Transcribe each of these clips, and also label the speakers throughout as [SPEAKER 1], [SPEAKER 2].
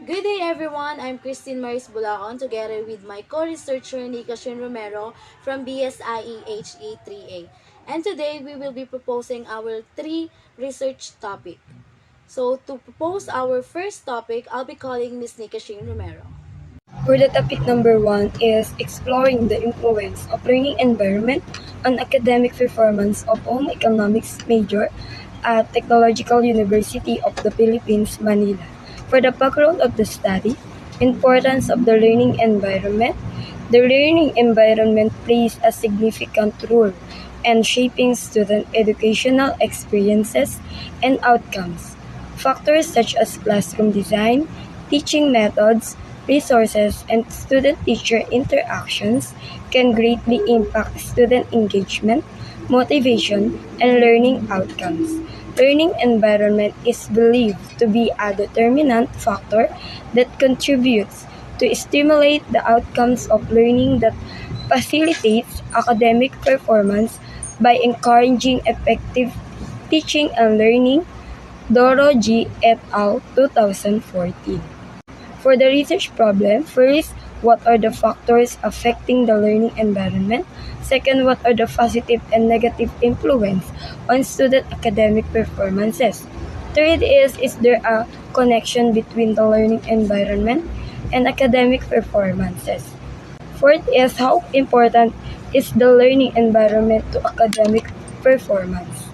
[SPEAKER 1] Good day everyone, I'm Christine Maris Bulaon together with my co-researcher Nika Shin Romero from BSIE HE3A. And today we will be proposing our three research topic. So to propose our first topic, I'll be calling Miss Nika Shin Romero.
[SPEAKER 2] For the topic number one is exploring the influence of learning environment on academic performance of home economics major at Technological University of the Philippines, Manila. For the background of the study, importance of the learning environment. The learning environment plays a significant role in shaping student educational experiences and outcomes. Factors such as classroom design, teaching methods, resources, and student-teacher interactions can greatly impact student engagement, motivation, and learning outcomes. Learning environment is believed to be a determinant factor that contributes to stimulate the outcomes of learning that facilitates academic performance by encouraging effective teaching and learning. Doro G. et al. 2014. For the research problem, first, what are the factors affecting the learning environment? Second, what are the positive and negative influence on student academic performances? Third is there a connection between the learning environment and academic performances? Fourth is how important is the learning environment to academic performance?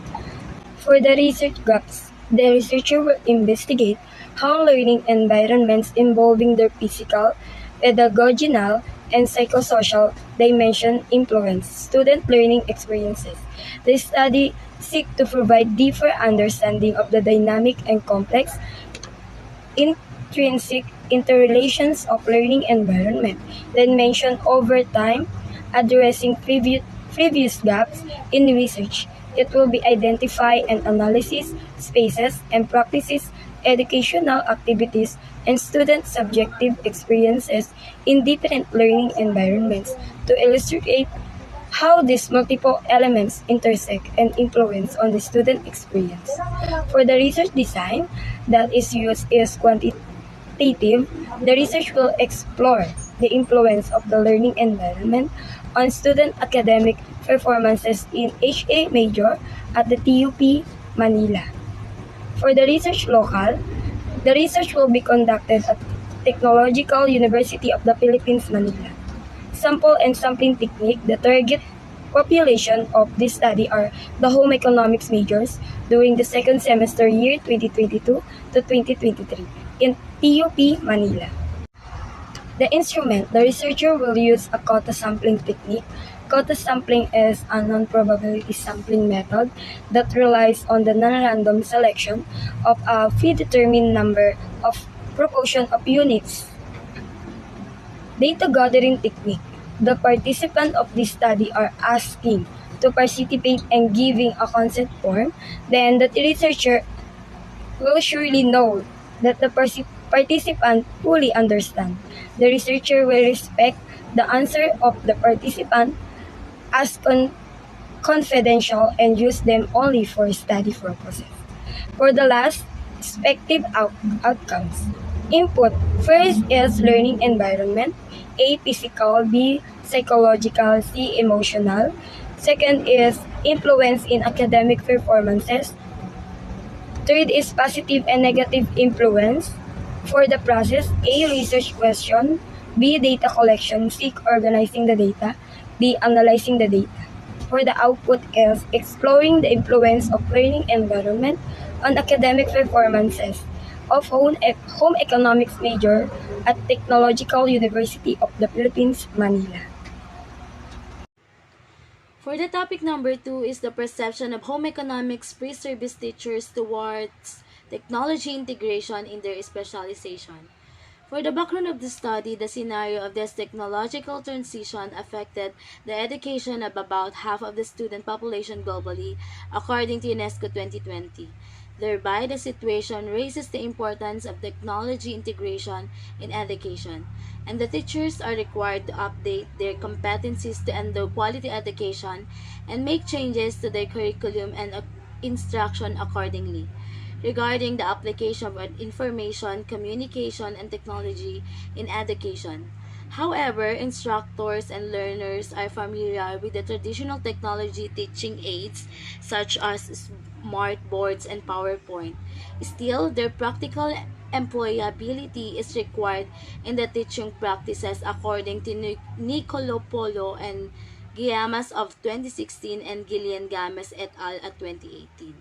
[SPEAKER 2] For the research gaps, the researcher will investigate how learning environments involving their physical, pedagogical, and psychosocial dimension influence student learning experiences. The study seeks to provide deeper understanding of the dynamic and complex intrinsic interrelations of learning environment, then mentioned over time, addressing previous gaps in research. It will be identify and analysis spaces and practices educational activities and student subjective experiences in different learning environments to illustrate how these multiple elements intersect and influence on the student experience. For the research design that is used is quantitative, the research will explore the influence of the learning environment on student academic performances in HA major at the TUP Manila. For the research local, the research will be conducted at Technological University of the Philippines, Manila. Sample and sampling technique, the target population of this study are the home economics majors during the second semester year 2022 to 2023 in TUP Manila. The instrument, the researcher will use a quota sampling technique. Quota sampling is a non-probability sampling method that relies on the non-random selection of a predetermined number of proportion of units. Data gathering technique. The participants of this study are asking to participate and giving a consent form, then the researcher will surely know that the participant fully understand. The researcher will respect the answer of the participant as confidential and use them only for study purposes. For the last, expected outcomes. Input first is learning environment, A physical, B psychological, C emotional. Second is influence in academic performances. Third is positive and negative influence. For the process, A research question, B data collection, C organizing the data, D analyzing the data. For the output is exploring the influence of learning environment on academic performances of home economics major at Technological University of the Philippines, Manila.
[SPEAKER 1] For the topic number 2 is the perception of home economics pre-service teachers towards technology integration in their specialization. For the background of the study, the scenario of this technological transition affected the education of about half of the student population globally, according to UNESCO 2020. Thereby, the situation raises the importance of technology integration in education, and the teachers are required to update their competencies to ensure quality education and make changes to their curriculum and instruction accordingly. regarding the application of information, communication, and technology in education. However, instructors and learners are familiar with the traditional technology teaching aids such as smart boards and PowerPoint. Still, their practical employability is required in the teaching practices according to Nicolo Polo and Giamas of 2016 and Gillian Games et al. At 2018.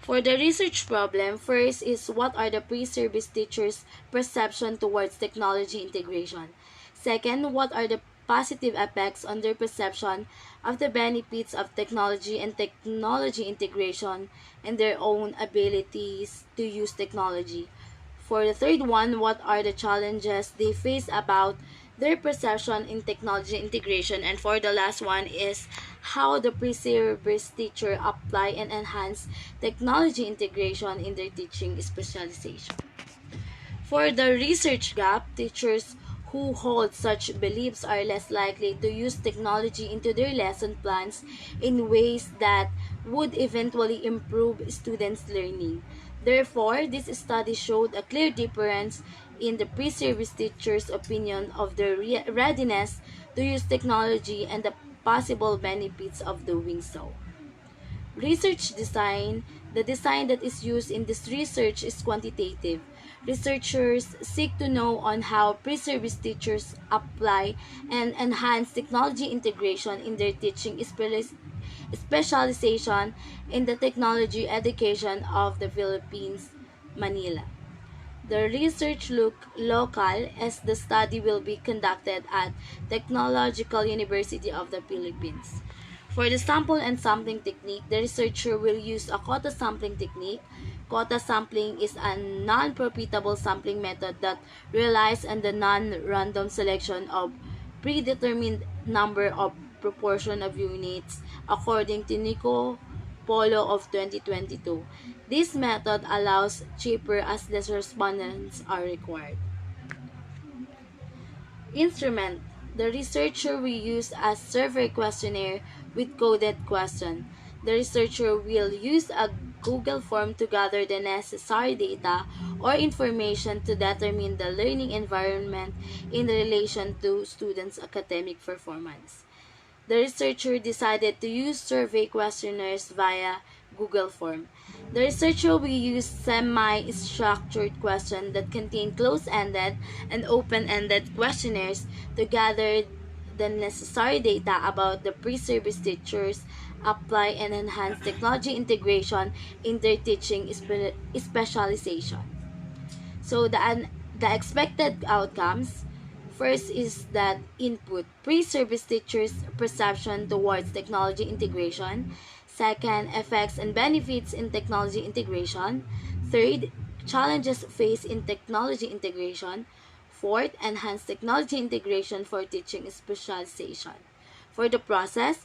[SPEAKER 1] For the research problem, first is what are the pre-service teachers' perception towards technology integration? Second, what are the positive effects on their perception of the benefits of technology and technology integration and their own abilities to use technology? For the third one, what are the challenges they face about their perception in technology integration? And for the last one is how the pre-service teacher apply and enhance technology integration in their teaching specialization. For the research gap, teachers who hold such beliefs are less likely to use technology into their lesson plans in ways that would eventually improve students' learning. Therefore, this study showed a clear difference in the pre-service teacher's opinion of their readiness to use technology and the possible benefits of doing so. Research design. The design that is used in this research is quantitative. Researchers seek to know on how pre-service teachers apply and enhance technology integration in their teaching specialization in the technology education of the Philippines, Manila. The research look local as the study will be conducted at Technological University of the Philippines. For the sample and sampling technique, the researcher will use a quota sampling technique. Quota sampling is a non-profitable sampling method that relies on the non-random selection of predetermined number of proportion of units according to Nico Polo of 2022. This method allows cheaper as less respondents are required. Instrument. The researcher will use a survey questionnaire with coded question. The researcher will use a Google form to gather the necessary data or information to determine the learning environment in relation to students' academic performance. The researcher decided to use survey questionnaires via Google Form. The researcher will use semi-structured questions that contain closed-ended and open-ended questionnaires to gather the necessary data about the pre-service teachers, apply and enhance technology integration in their teaching specialization. So the expected outcomes. First is that input, pre-service teachers' perception towards technology integration. Second, effects and benefits in technology integration. Third, challenges faced in technology integration. Fourth, enhanced technology integration for teaching specialization. For the process,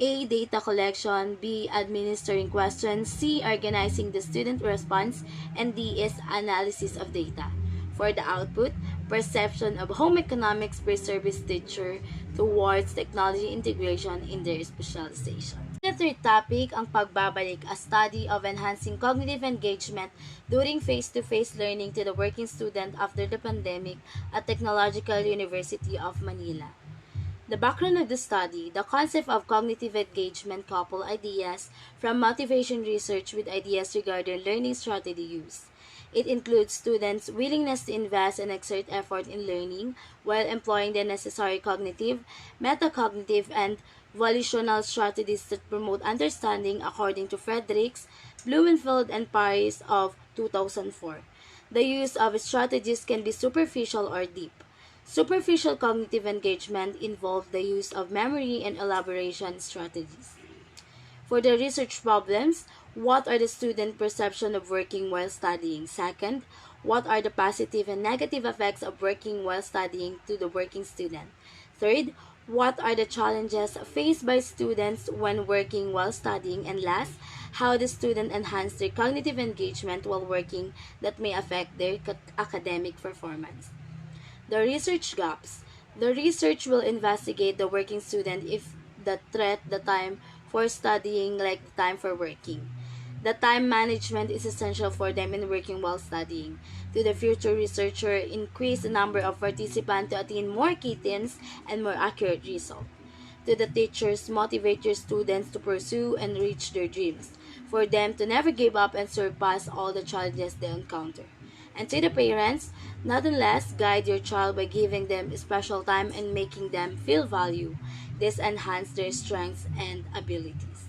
[SPEAKER 1] A. Data collection, B. Administering questions, C. Organizing the student response, and D. is analysis of data. For the output, perception of home economics pre-service teacher towards technology integration in their specialization. The third topic, ang pagbabalik, a study of enhancing cognitive engagement during face-to-face learning to the working student after the pandemic at Technological University of Manila. The background of the study, the concept of cognitive engagement couple ideas from motivation research with ideas regarding learning strategy use. It includes students' willingness to invest and exert effort in learning while employing the necessary cognitive, metacognitive, and volitional strategies that promote understanding according to Fredericks, Blumenfeld, and Paris of 2004. The use of strategies can be superficial or deep. Superficial cognitive engagement involves the use of memory and elaboration strategies. For the research problems, what are the student perception of working while studying? Second, what are the positive and negative effects of working while studying to the working student? Third, what are the challenges faced by students when working while studying? And last, how the student enhance their cognitive engagement while working that may affect their academic performance. The research gaps. The research will investigate the working student if the threat, the time for studying like the time for working. The time management is essential for them in working while studying. To the future researcher, increase the number of participants to attain more key themes and more accurate results. To the teachers, motivate your students to pursue and reach their dreams, for them to never give up and surpass all the challenges they encounter. And to the parents, nonetheless, guide your child by giving them special time and making them feel value. This enhances their strengths and abilities.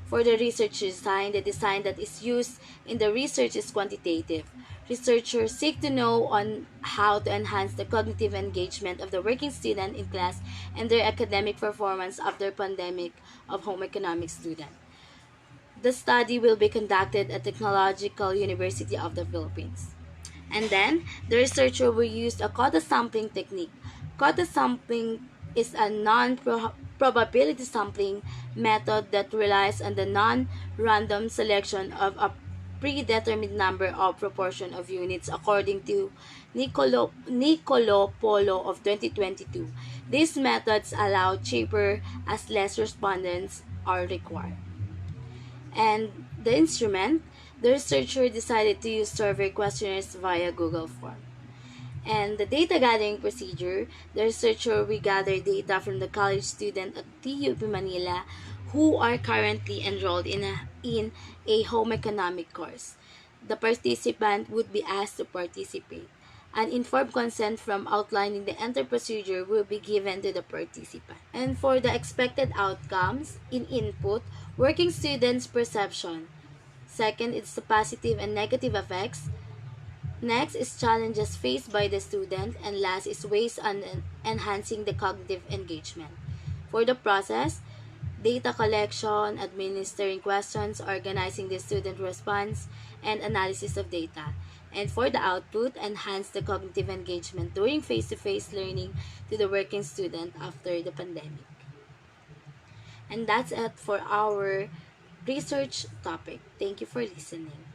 [SPEAKER 1] For the research design, the design that is used in the research is quantitative. Researchers seek to know on how to enhance the cognitive engagement of the working student in class and their academic performance after pandemic of home economics student. The study will be conducted at Technological University of the Philippines. And then, the researcher will use a quota sampling technique. Quota sampling is a non-probability sampling method that relies on the non-random selection of a predetermined number of proportion of units according to Nicolo Polo of 2022. These methods allow cheaper as less respondents are required. And the instrument, the researcher decided to use survey questionnaires via Google Form. And the data gathering procedure, the researcher will gather data from the college student at TUP Manila who are currently enrolled in a home economic course. The participant would be asked to participate. An informed consent from outlining the entire procedure will be given to the participant. And for the expected outcomes, in input, working students' perception. Second, it's the positive and negative effects. Next is challenges faced by the student, and last is ways on enhancing the cognitive engagement. For the process, data collection, administering questions, organizing the student response, and analysis of data. And for the output, enhance the cognitive engagement during face-to-face learning to the working student after the pandemic. And that's it for our research topic. Thank you for listening.